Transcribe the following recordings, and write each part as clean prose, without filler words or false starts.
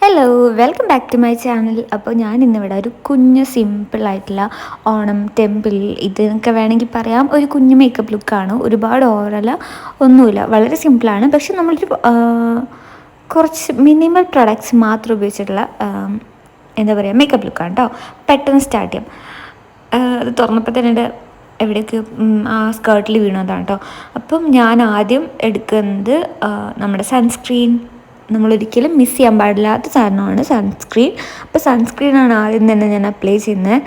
Hello, welcome back to my channel. അപ്പോൾ ഞാൻ ഇന്നിവിടെ ഒരു കുഞ്ഞ് സിമ്പിളായിട്ടുള്ള ഓണം ടെമ്പിൾ ഇതൊക്കെ വേണമെങ്കിൽ പറയാം, ഒരു കുഞ്ഞ് മേക്കപ്പ് ലുക്കാണ്. ഒരുപാട് ഓവറല്ല, ഒന്നുമില്ല, വളരെ സിമ്പിളാണ്. പക്ഷെ നമ്മളൊരു കുറച്ച് മിനിമൽ പ്രൊഡക്ട്സ് മാത്രം ഉപയോഗിച്ചിട്ടുള്ള എന്താ പറയുക മേക്കപ്പ് ലുക്കാണ് കേട്ടോ. പെട്ടെന്ന് സ്റ്റാർട്ട് ചെയ്യാം. അത് തുറന്നപ്പോൾ തന്നെ എവിടേക്ക് ആ സ്കേർട്ടിൽ വീണതാണ് കേട്ടോ. അപ്പം ഞാൻ ആദ്യം എടുക്കുന്നത് നമ്മുടെ സൺസ്ക്രീൻ. നമ്മളൊരിക്കലും മിസ് ചെയ്യാൻ പാടില്ലാത്ത സാധനമാണ് സൺസ്ക്രീൻ. അപ്പോൾ സൺസ്ക്രീനാണ് ആദ്യം തന്നെ ഞാൻ അപ്ലൈ ചെയ്യുന്നത്.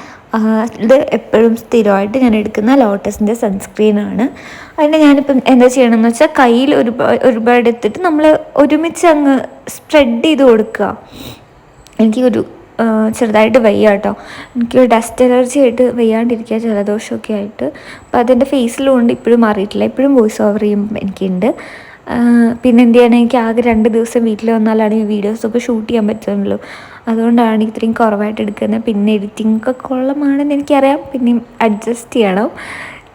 ഇത് എപ്പോഴും സ്ഥിരമായിട്ട് ഞാൻ എടുക്കുന്ന ലോട്ടസിൻ്റെ സൺസ്ക്രീനാണ്. അതിന് ഞാനിപ്പം എന്താ ചെയ്യണമെന്ന് വെച്ചാൽ കയ്യിൽ ഒരുപാട് എടുത്തിട്ട് നമ്മൾ ഒരുമിച്ച് അങ്ങ് സ്പ്രെഡ് ചെയ്ത് കൊടുക്കുക. എനിക്ക് ചെറുതായിട്ട് വയ്യ കേട്ടോ. എനിക്ക് ഡസ്റ്റ് അലർജി ആയിട്ട് വയ്യാണ്ടിരിക്കുക, ജലദോഷമൊക്കെ ആയിട്ട്. അപ്പോൾ അതെൻ്റെ ഫേസിലുകൊണ്ട് ഇപ്പോഴും മാറിയിട്ടില്ല. ഇപ്പോഴും വോയിസ് ഓവർ ചെയ്യുമ്പോൾ എനിക്കുണ്ട്. പിന്നെ എന്ത് ചെയ്യണം, എനിക്ക് ആകെ 2 ദിവസം വീട്ടിൽ വന്നാലാണ് ഈ വീഡിയോസൊക്കെ ഷൂട്ട് ചെയ്യാൻ പറ്റുള്ളൂ. അതുകൊണ്ടാണ് ഇത്രയും കുറവായിട്ട് എടുക്കുന്നത്. പിന്നെ എഡിറ്റിംഗ് ഒക്കെ കൊള്ളമാണെന്ന് എനിക്കറിയാം, പിന്നെയും അഡ്ജസ്റ്റ്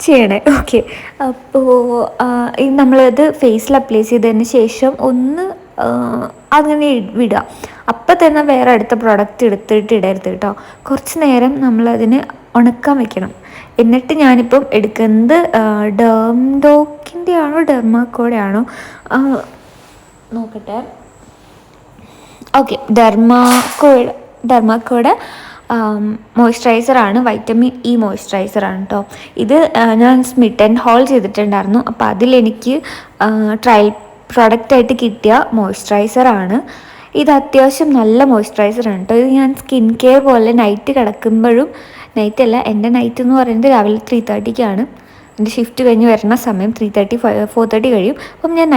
ചെയ്യണേ. ഓക്കെ. അപ്പോൾ നമ്മളത് ഫേസിൽ അപ്ലൈ ചെയ്തതിന് ശേഷം ഒന്ന് അങ്ങനെ വിടുക. അപ്പം തന്നെ വേറെ അടുത്ത പ്രോഡക്റ്റ് എടുത്തിട്ട് ഇടരുത് കേട്ടോ. കുറച്ച് നേരം നമ്മളതിന് ഉണക്കാൻ വെക്കണം. എന്നിട്ട് ഞാനിപ്പം എടുക്കുന്നത് ഡേംഡോക്കിൻ്റെ ആണോ ഡെർമാക്കോയുടെ ആണോ നോക്കട്ടെ. ഓക്കെ, ഡെർമാക്കോയുടെ മോയ്സ്ചറൈസറാണ്, വൈറ്റമിൻ ഇ മോയ്സ്ചറൈസറാണ് കേട്ടോ. ഇത് ഞാൻ സ്മിറ്റ് ആൻഡ് ഹോൾ ചെയ്തിട്ടുണ്ടായിരുന്നു. അപ്പോൾ അതിലെനിക്ക് ട്രയൽ പ്രൊഡക്റ്റായിട്ട് കിട്ടിയ മോയ്സ്ചറൈസറാണ്. ഇത് അത്യാവശ്യം നല്ല മോയ്സ്ചറൈസറാണ് കേട്ടോ. ഇത് ഞാൻ സ്കിൻ കെയർ പോലെ നൈറ്റ് കിടക്കുമ്പോഴും, നൈറ്റല്ല, എൻ്റെ നൈറ്റ് എന്ന് പറയുന്നത് രാവിലെ 3:30ക്കാണ്. എൻ്റെ ഷിഫ്റ്റ് കഴിഞ്ഞ് വരുന്ന സമയം 3:30 4:30 കഴിയും. അപ്പം ഞാൻ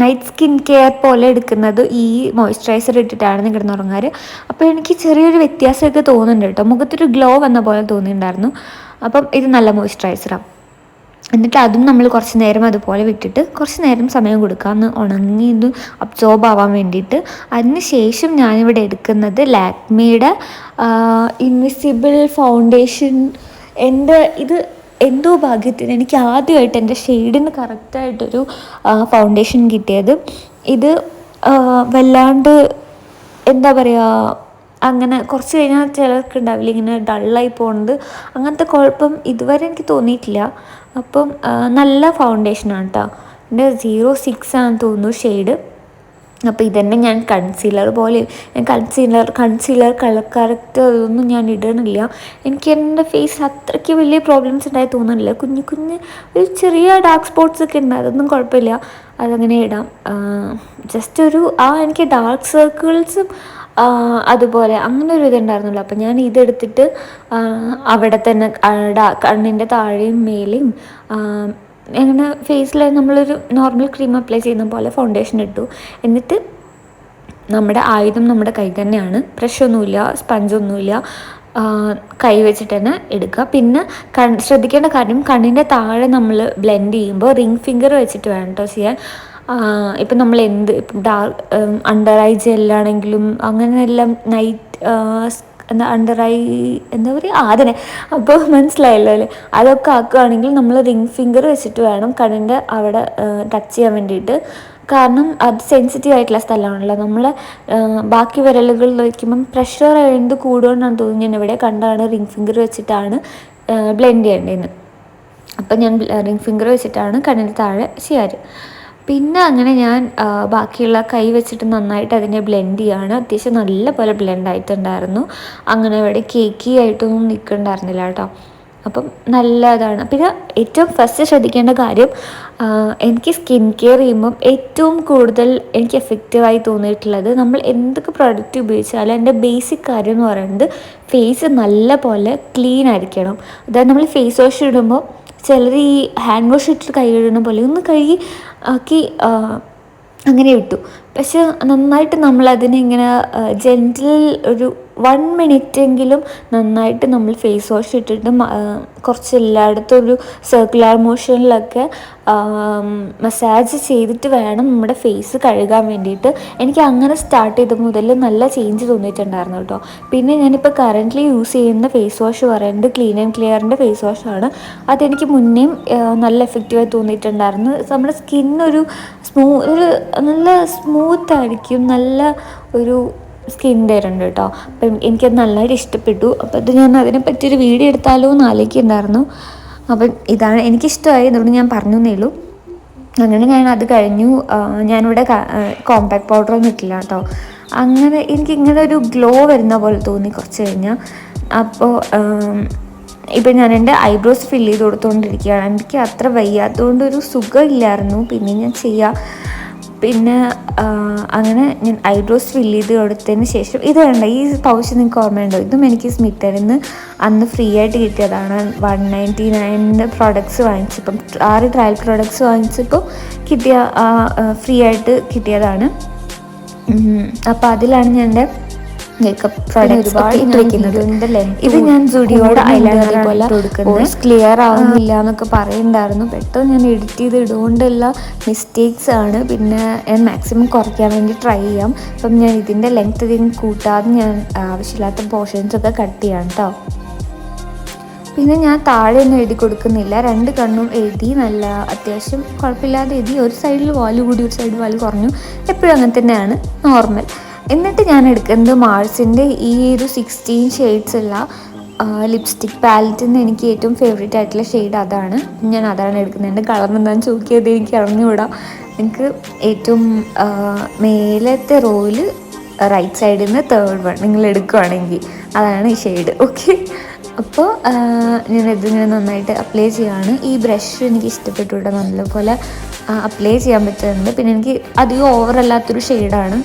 നൈറ്റ് സ്കിൻ കെയർ പോലെ എടുക്കുന്നത് ഈ മോയ്സ്ചറൈസർ ഇട്ടിട്ടാണ് കിടന്നുറങ്ങാറ്. അപ്പോൾ എനിക്ക് ചെറിയൊരു വ്യത്യാസമൊക്കെ തോന്നുന്നുണ്ട് കേട്ടോ. മുഖത്തൊരു ഗ്ലോ വന്ന പോലെ തോന്നിയിട്ടുണ്ടായിരുന്നു. അപ്പം ഇത് നല്ല മോയ്സ്ചറൈസറാണ്. എന്നിട്ട് അതും നമ്മൾ കുറച്ച് നേരം അതുപോലെ വിട്ടിട്ട് കുറച്ച് നേരം സമയം കൊടുക്കുക, ഒന്ന് ഉണങ്ങി ഒന്ന് അബ്സോർബ് ആവാൻ വേണ്ടിയിട്ട്. അതിന് ശേഷം ഞാനിവിടെ എടുക്കുന്നത് ലാക്മിയുടെ ഇൻവിസിബിൾ ഫൗണ്ടേഷൻ. ഇത് എന്തോ ഭാഗ്യത്തിന് എനിക്ക് ആദ്യമായിട്ട് എൻ്റെ ഷെയ്ഡിന് കറക്റ്റായിട്ടൊരു ഫൗണ്ടേഷൻ കിട്ടിയത്. ഇത് വല്ലാണ്ട് എന്താ പറയുക, അങ്ങനെ കുറച്ച് കഴിഞ്ഞാൽ ചിലർക്ക് ഉണ്ടാവില്ല ഇങ്ങനെ ഡള്ളായി പോകുന്നത്. അങ്ങനത്തെ കുഴപ്പം ഇതുവരെ എനിക്ക് തോന്നിയിട്ടില്ല. അപ്പം നല്ല ഫൗണ്ടേഷനാണ് കേട്ടോ. എൻ്റെ 06 ആണെന്ന് തോന്നുന്നു ഷെയ്ഡ്. അപ്പോൾ ഇതന്നെ ഞാൻ കൺസീലർ പോലെ, കൺസീലർ കളർ കറക്റ്റ് അതൊന്നും ഞാൻ ഇടണില്ല. എനിക്ക് എൻ്റെ ഫേസ് അത്രയ്ക്ക് വലിയ പ്രോബ്ലംസ് ഉണ്ടായി തോന്നുന്നില്ല. കുഞ്ഞ് ഒരു ചെറിയ ഡാർക്ക് സ്പോട്ട്സ് ഒക്കെ ഉണ്ട്, അതൊന്നും കുഴപ്പമില്ല, അതങ്ങനെ ഇടാം. ജസ്റ്റ് എനിക്ക് ഡാർക്ക് സർക്കിൾസും അതുപോലെ അങ്ങനെ ഒരു ഇതുണ്ടായിരുന്നല്ലോ. അപ്പം ഞാൻ ഇതെടുത്തിട്ട് അവിടെ തന്നെ കണ്ണിൻ്റെ താഴെയും മേലെയും അങ്ങനെ ഫേസിൽ നമ്മളൊരു നോർമൽ ക്രീം അപ്ലൈ ചെയ്യുന്ന പോലെ ഫൗണ്ടേഷൻ ഇട്ടു. എന്നിട്ട് നമ്മുടെ ആയുധം നമ്മുടെ കൈ തന്നെയാണ്, ബ്രഷൊന്നുമില്ല, സ്പഞ്ചൊന്നുമില്ല, കൈ വെച്ചിട്ട് തന്നെ എടുക്കുക. പിന്നെ ശ്രദ്ധിക്കേണ്ട കാര്യം, കണ്ണിൻ്റെ താഴെ നമ്മൾ ബ്ലെൻഡ് ചെയ്യുമ്പോൾ റിംഗ് ഫിംഗർ വെച്ചിട്ട് വേണം കേട്ടോ ചെയ്യാൻ. ഇപ്പം നമ്മൾ ഇപ്പം അണ്ടർ ഐ ജെല്ലാണെങ്കിലും അങ്ങനെയെല്ലാം അണ്ടർ ഐ എന്താ പറയുക അതിനെ, അപ്പോൾ മനസ്സിലായല്ലോ അല്ലേ. അതൊക്കെ ആക്കുകയാണെങ്കിൽ നമ്മൾ റിംഗ് ഫിംഗർ വെച്ചിട്ട് വേണം കണ്ണിൻ്റെ അവിടെ ടച്ച് ചെയ്യാൻ വേണ്ടിയിട്ട്. കാരണം അത് സെൻസിറ്റീവ് ആയിട്ടുള്ള സ്ഥലമാണല്ലോ. നമ്മൾ ബാക്കി വിരലുകളിൽ വയ്ക്കുമ്പം പ്രഷർ എന്ത് കൂടുകൊണ്ടാണ് തോന്നുന്നു, ഞാൻ ഇവിടെ കണ്ടാണ് റിംഗ് ഫിംഗർ വെച്ചിട്ടാണ് ബ്ലെൻഡ് ചെയ്യേണ്ടതെന്ന്. അപ്പം ഞാൻ റിംഗ് ഫിംഗർ വെച്ചിട്ടാണ് കണ്ണിൻ്റെ താഴെ ചെയ്യാറ്. പിന്നെ അങ്ങനെ ഞാൻ ബാക്കിയുള്ള കൈ വെച്ചിട്ട് നന്നായിട്ട് അതിനെ ബ്ലെൻഡ് ചെയ്യുകയാണ്. അത്യാവശ്യം നല്ല പോലെ ബ്ലെൻഡ് ആയിട്ടുണ്ടായിരുന്നു. അങ്ങനെ ഇവിടെ കേക്കി ആയിട്ടൊന്നും നിൽക്കുന്നുണ്ടായിരുന്നില്ല കേട്ടോ. അപ്പം നല്ലതാണ്. പിന്നെ ഏറ്റവും ഫസ്റ്റ് ശ്രദ്ധിക്കേണ്ട കാര്യം, എനിക്ക് സ്കിൻ കെയർ ചെയ്യുമ്പം ഏറ്റവും കൂടുതൽ എനിക്ക് എഫക്റ്റീവായി തോന്നിയിട്ടുള്ളത്, നമ്മൾ എന്തൊക്കെ പ്രോഡക്റ്റ് ഉപയോഗിച്ചാലും എൻ്റെ ബേസിക് കാര്യം എന്ന് പറയുന്നത് ഫേസ് നല്ല പോലെ ക്ലീൻ ആയിരിക്കണം. അതായത് നമ്മൾ ഫേസ് വാഷ് ഇടുമ്പോൾ ചിലർ ഈ ഹാൻഡ് വാഷ് ഇട്ടിട്ട് കൈ കഴുകുന്ന പോലെ ഒന്ന് കഴുകി ആക്കി അങ്ങനെ ഇട്ടു. പക്ഷെ നന്നായിട്ട് നമ്മളതിനെ ഇങ്ങനെ ജെൻറ്റിൽ ഒരു 1 മിനിറ്റെങ്കിലും നന്നായിട്ട് നമ്മൾ ഫേസ് വാഷ് ഇട്ടിട്ട് കുറച്ച് എല്ലായിടത്തും ഒരു സർക്കുലർ മോഷനിലൊക്കെ മസാജ് ചെയ്തിട്ട് വേണം നമ്മുടെ ഫേസ് കഴുകാൻ വേണ്ടിയിട്ട്. എനിക്ക് അങ്ങനെ സ്റ്റാർട്ട് ചെയ്ത മുതൽ നല്ല ചേഞ്ച് തോന്നിയിട്ടുണ്ടായിരുന്നു കേട്ടോ. പിന്നെ ഞാനിപ്പോൾ കറൻ്റ്ലി യൂസ് ചെയ്യുന്ന ഫേസ് വാഷ് പറയുന്നത് ക്ലീൻ ആൻഡ് ക്ലിയറിൻ്റെ ഫേസ് വാഷാണ്. അതെനിക്ക് മുന്നേയും നല്ല എഫക്റ്റീവായി തോന്നിയിട്ടുണ്ടായിരുന്നു. നമ്മുടെ സ്കിന്നൊരു ഒരു നല്ല സ്മൂത്തായിരിക്കും, നല്ല ഒരു സ്കിൻ കെയർ ഉണ്ട് കേട്ടോ. അപ്പം എനിക്കത് നല്ലതായിട്ട് ഇഷ്ടപ്പെട്ടു. അപ്പോൾ അത് ഞാൻ അതിനെപ്പറ്റിയൊരു വീഡിയോ എടുത്താലോ എന്ന് ആലോചിക്കുന്നുണ്ടായിരുന്നു. അപ്പം ഇതാണ് എനിക്കിഷ്ടമായി, അതുകൊണ്ട് ഞാൻ പറഞ്ഞു എന്നേ ഉള്ളൂ. അങ്ങനെ ഞാൻ അത് കഴിഞ്ഞു. ഞാനിവിടെ കോമ്പാക്ട് പൗഡറൊന്നും ഇട്ടില്ല കേട്ടോ. അങ്ങനെ എനിക്കിങ്ങനെ ഒരു ഗ്ലോ വരുന്ന പോലെ തോന്നി കുറച്ച് കഴിഞ്ഞാൽ. അപ്പോൾ ഇപ്പം ഞാൻ എൻ്റെ ഐബ്രോസ് ഫില്ല് ചെയ്ത് കൊടുത്തുകൊണ്ടിരിക്കുകയാണ്. എനിക്ക് അത്ര വയ്യാത്തതുകൊണ്ടൊരു സുഖമില്ലായിരുന്നു, പിന്നെ ഞാൻ ചെയ്യാം. പിന്നെ അങ്ങനെ ഞാൻ ഐബ്രോസ് ഫില്ല് ചെയ്ത് കൊടുത്തതിന് ശേഷം ഇത് വേണ്ട, ഈ പൗച്ച് നിങ്ങൾക്ക് ഓർമ്മയുണ്ടോ? ഇതും എനിക്ക് സ്മിറ്റനിന്ന് അന്ന് ഫ്രീ ആയിട്ട് കിട്ടിയതാണ്. 199 പ്രോഡക്റ്റ്സ് വാങ്ങിച്ചപ്പം 6 ട്രയൽ പ്രോഡക്റ്റ്സ് വാങ്ങിച്ചപ്പോൾ കിട്ടിയ ഫ്രീ ആയിട്ട് കിട്ടിയതാണ്. അപ്പോൾ അതിലാണ് ഞാൻ എൻ്റെ മേക്കപ്പ് പ്രോഡക്റ്റ്സ് ഇട്ടിരിക്കുന്നത്. ഇത് ഞാൻ സുഡിയോയുടെ ഐലൈനർ പോലെ കൊടുക്കുന്നത്. ക്ലിയർ ആവുന്നില്ല എന്നൊക്കെ പറയുന്നുണ്ടായിരുന്നു. പെട്ടെന്ന് ഞാൻ എഡിറ്റ് ചെയ്ത് ഇടുകൊണ്ടുള്ള മിസ്റ്റേക്സ് ആണ്. പിന്നെ ഞാൻ മാക്സിമം കുറയ്ക്കാൻ വേണ്ടി ട്രൈ ചെയ്യാം. അപ്പം ഞാൻ ഇതിൻ്റെ ലെങ്ത് അധികം കൂട്ടാതെ ഞാൻ ആവശ്യമില്ലാത്ത പോർഷൻസൊക്കെ കട്ട് ചെയ്യാം കേട്ടോ. പിന്നെ ഞാൻ താഴെ ഒന്നും എഴുതി കൊടുക്കുന്നില്ല, 2 കണ്ണും എഴുതി നല്ല അത്യാവശ്യം കുഴപ്പമില്ലാതെ എഴുതി. ഒരു സൈഡിൽ വാല് കൂടി ഒരു സൈഡിൽ വാല് കുറഞ്ഞു, എപ്പോഴും അങ്ങനെ തന്നെയാണ്, നോർമൽ. എന്നിട്ട് ഞാൻ എടുക്കുന്നത് മാൾസിൻ്റെ ഈ ഒരു 16 ഷെയ്ഡ്സ് ഉള്ള ലിപ്സ്റ്റിക് പാലറ്റിൽ നിന്ന് എനിക്ക് ഏറ്റവും ഫേവറേറ്റ് ആയിട്ടുള്ള ഷെയ്ഡ് അതാണ്. ഞാൻ അതാണ് എടുക്കുന്നത്. എൻ്റെ കളർ എന്താണെന്ന് ചോദിക്കിയത് എനിക്ക് അറിഞ്ഞുകൂടാ. എനിക്ക് ഏറ്റവും മേലത്തെ റോയിൽ റൈറ്റ് സൈഡിൽ നിന്ന് 3rd വൺ നിങ്ങൾ എടുക്കുകയാണെങ്കിൽ അതാണ് ഈ ഷെയ്ഡ്. ഓക്കെ, അപ്പോൾ ഞാനിത് ഞാൻ നന്നായിട്ട് അപ്ലൈ ചെയ്യുകയാണ്. ഈ ബ്രഷ് എനിക്ക് ഇഷ്ടപ്പെട്ടു ഇവിടെ, നല്ലപോലെ അപ്ലൈ ചെയ്യാൻ പറ്റുന്നുണ്ട്. പിന്നെ എനിക്ക് അധികം ഓവറല്ലാത്തൊരു ഷെയ്ഡാണ്,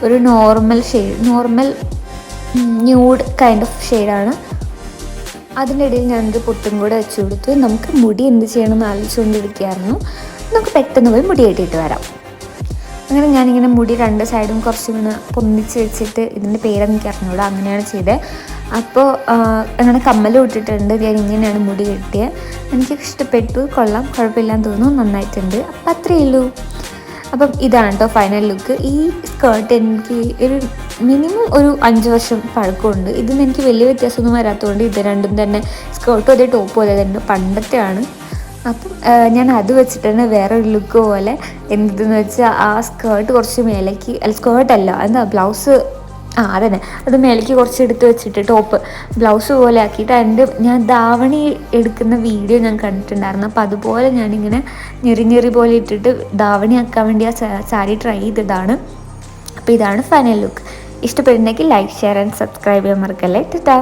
ഒരു normal shade, normal nude kind of ഷെയ്ഡാണ്. അതിൻ്റെ ഇടയിൽ ഞാനൊരു പൊട്ടും കൂടെ വെച്ച് കൊടുത്തു. നമുക്ക് മുടി എന്ത് ചെയ്യണമെന്ന് ആലോചിച്ചുകൊണ്ടിരിക്കുകയായിരുന്നു. നമുക്ക് പെട്ടെന്ന് പോയി മുടി കെട്ടിയിട്ട് വരാം. അങ്ങനെ ഞാനിങ്ങനെ മുടി 2 സൈഡും കുറച്ചിങ്ങനെ പൊന്നിച്ച് വെച്ചിട്ട്, ഇതിൻ്റെ പേരെനിക്ക് അറിഞ്ഞൂടാ, അങ്ങനെയാണ് ചെയ്തത്. അപ്പോൾ അങ്ങനെ കമ്മലും ഇട്ടിട്ടുണ്ട്. ഞാൻ ഇങ്ങനെയാണ് മുടി കെട്ടിയത്. എനിക്ക് ഇഷ്ടപ്പെട്ടു, കൊള്ളാം, കുഴപ്പമില്ലാന്ന് തോന്നുന്നു, നന്നായിട്ടുണ്ട്. അപ്പം അത്രയേ ഉള്ളൂ. അപ്പം ഇതാണ് കേട്ടോ ഫൈനൽ ലുക്ക്. ഈ സ്കേർട്ട് എനിക്ക് ഒരു മിനിമം ഒരു 5 വർഷം പഴക്കമുണ്ട്. ഇതിന് എനിക്ക് വലിയ വ്യത്യാസമൊന്നും വരാത്തതുകൊണ്ട് ഇത് രണ്ടും തന്നെ, സ്കേർട്ടും അതേ ടോപ്പും അതേ തന്നെ, പണ്ടത്തെയാണ്. അപ്പം ഞാൻ അത് വെച്ചിട്ട് തന്നെ വേറൊരു ലുക്ക് പോലെ എന്തെന്ന് വെച്ചാൽ ആ സ്കേർട്ട് കുറച്ച് മേലേക്ക്, അല്ല സ്കേർട്ടല്ല, എന്താ ബ്ലൗസ്, അതന്നെ, അത് മേലേക്ക് കുറച്ച് എടുത്ത് വെച്ചിട്ട് ടോപ്പ് ബ്ലൗസ് പോലെ ആക്കിയിട്ട് ഞാൻ ധാവണി എടുക്കുന്ന വീഡിയോ ഞാൻ കണ്ടിട്ടുണ്ടായിരുന്നു. അപ്പോൾ അതുപോലെ ഞാനിങ്ങനെ ഞെറി പോലെ ഇട്ടിട്ട് ധാവണി ആക്കാൻ വേണ്ടി ആ സാരി ട്രൈ ചെയ്തതാണ്. അപ്പോൾ ഇതാണ് ഫൈനൽ ലുക്ക്. ഇഷ്ടപ്പെടുന്നെങ്കിൽ ലൈക്ക്, ഷെയർ ആൻഡ് സബ്സ്ക്രൈബ് ചെയ്യാൻ മറക്കല്ലേ. ടാറ്റാ.